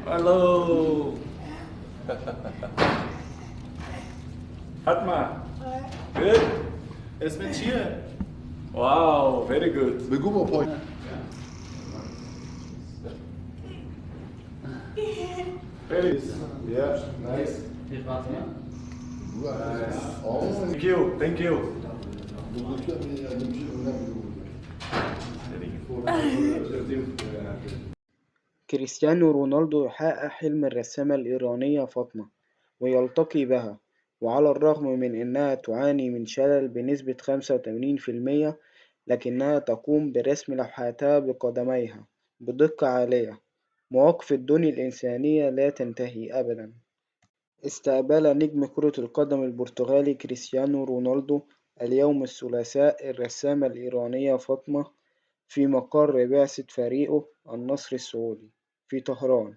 Hello. Fatma. Good. It's been here. Wow, very good. بجوبة بوينت. Very. Yeah, nice. Thank you. Thank you. كريستيانو رونالدو يحقق حلم الرسامة الإيرانية فاطمة ويلتقي بها، وعلى الرغم من أنها تعاني من شلل بنسبة 85%، لكنها تقوم برسم لوحاتها بقدميها بدقة عالية. مواقف الدنيا الإنسانية لا تنتهي أبدا. استقبل نجم كرة القدم البرتغالي كريستيانو رونالدو اليوم الثلاثاء الرسامة الإيرانية فاطمة في مقر بعثة فريقه النصر السعودي في طهران،